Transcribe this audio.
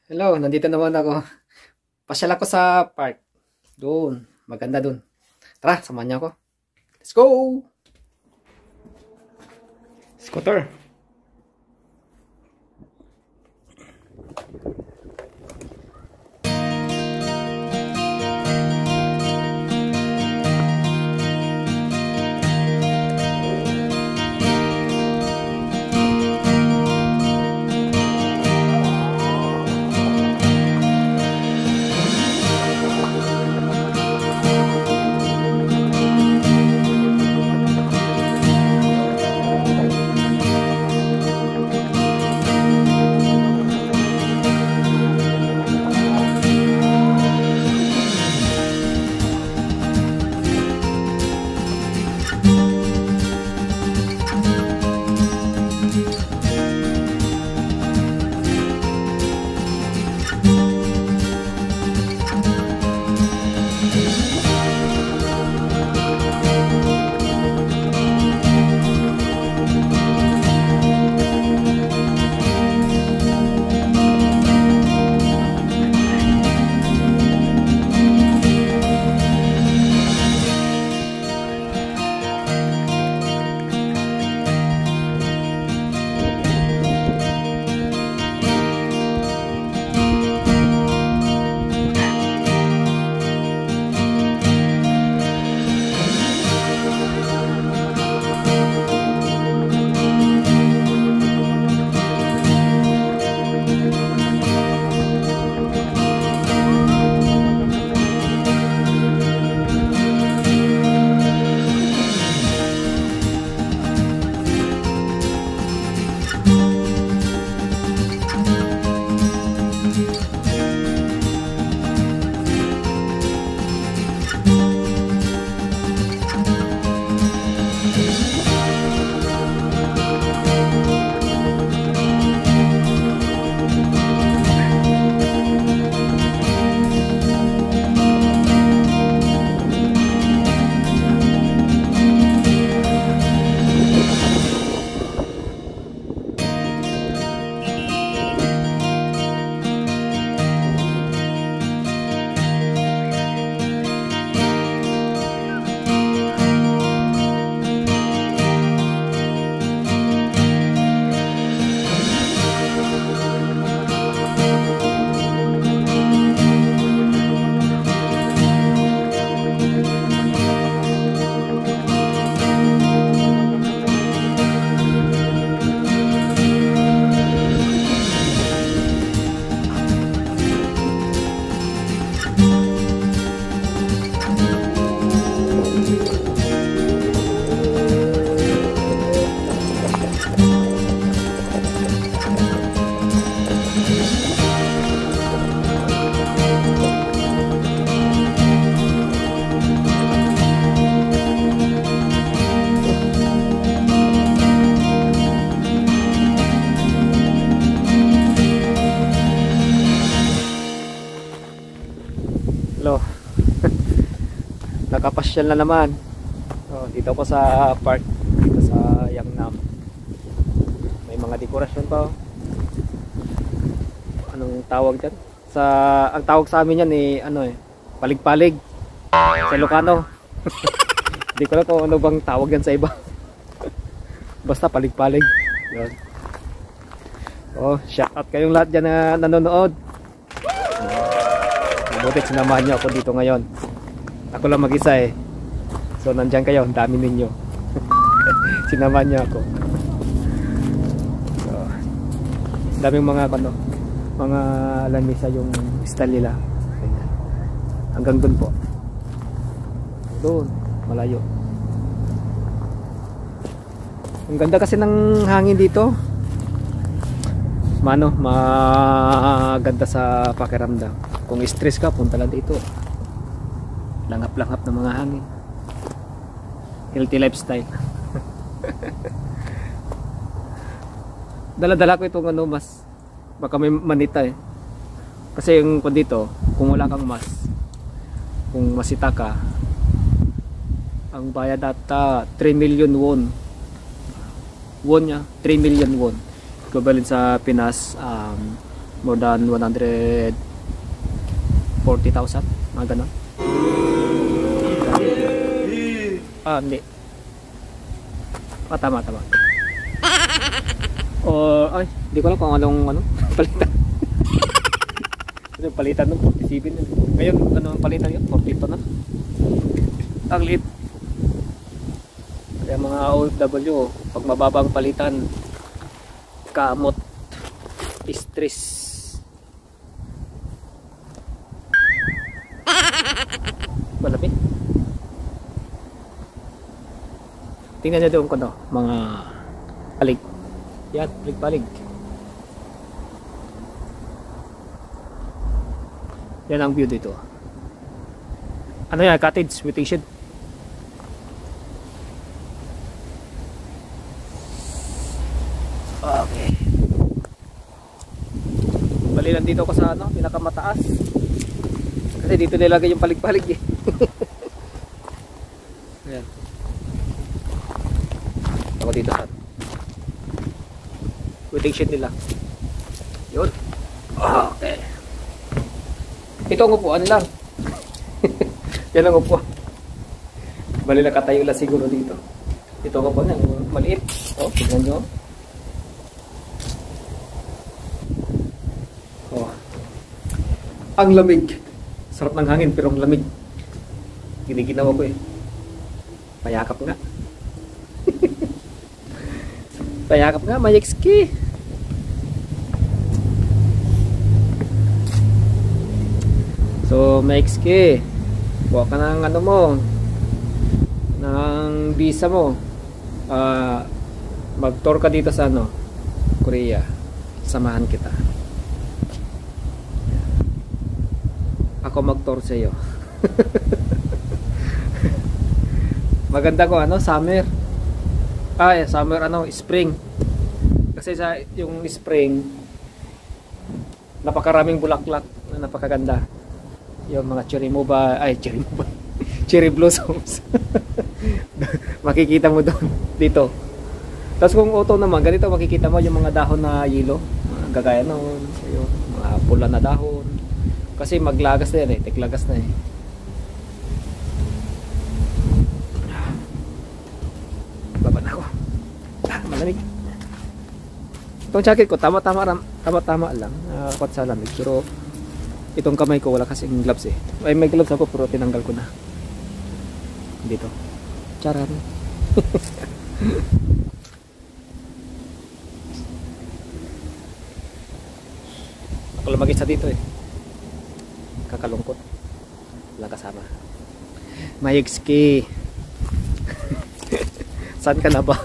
Hello, nandito naman ako. Pasyal ako sa park. Doon, maganda doon. Tara, samahan niyo ako. Let's go! Scooter. Hello. Nakapasyal na naman. Dito ako sa park, dito sa Yangnam. May mga dekorasyon pa. Anong tawag diyan? Ang tawag sa amin yan palig-palig. Sa Ilocano. Hindi ko alam kung ano bang tawag yan sa iba. Basta palig-palig. Yun. Shout out kayong lahat dyan na nanonood. Mabuti sinamahan nyo ako dito ngayon. Ako lang mag-isa eh. So nandyan kayo, ang dami ninyo. Sinamahan nyo ako. So, daming mga mga lamisa yung style nila. Hanggang dun po. Doon, malayo. Ang ganda kasi ng hangin dito. Maganda sa pakiramdam. Kung stress ka, punta lang dito. Langap-langap ng mga hangin. Healthy lifestyle. Dala-dala ko itong mas baka may manita eh. Kasi yung dito, kung wala kang kung masita ka, ang bayad ata 3 million won. Won niya, 3 million won. Equivalent sa Pinas more than 140,000, mga ganon. Hindi. Tama. Ay, hindi ko alam kung anong palitan. Kasi palitan nung 47 yun. Ngayon, anong palitan yun? 42 na. Ang liit. Kaya mga OFW, pag mababang palitan, kamot, stress. Malapit. Tingnan nyo doon ko no, mga palig. Yan, palig. Yan ang view dito. Ano yan? Cottage, waiting shed. Okay. Bali lang dito ko sa pinakamataas. Kasi dito nilagay yung palig-palig eh. Ayan. Ako dito sa waiting shed nila. Yun. Okay. Ito ang upuan lang. Yan ang upuan. Bali nakatayo lang siguro dito. Ito ang upuan lang. Maliit. Tignan nyo. Ang lamig. Sarap ng hangin pero ang lamig. Giniginawa ko eh. Payakap nga. Payakap nga, mayekski. So, mayekski. Buka ka ng ng visa mo. Mag-tour ka dito sa Korea. Samahan kita. Ako mag-tour sa iyo. Maganda ko summer. Summer spring. Kasi sa yung spring napakaraming bulaklak na napakaganda. Yung mga cherry blossoms. Makikita mo doon dito. Tapos kung autumn naman, ganito makikita mo yung mga dahon na yelo, gagaya noon, yung mga pula na dahon. Kasi maglagas na yan eh, tiklagas na eh. Baba na ako. Malamig. Itong jacket ko, tama-tama lang. Apat sa lamig. Pero itong kamay ko, wala kasing gloves eh. Ay, may gloves ako pero tinanggal ko na. Dito. Charan. Ako lang mag-isa dito eh. Kakalungkot. Walang kasama. Mayekski. Saan ka na ba?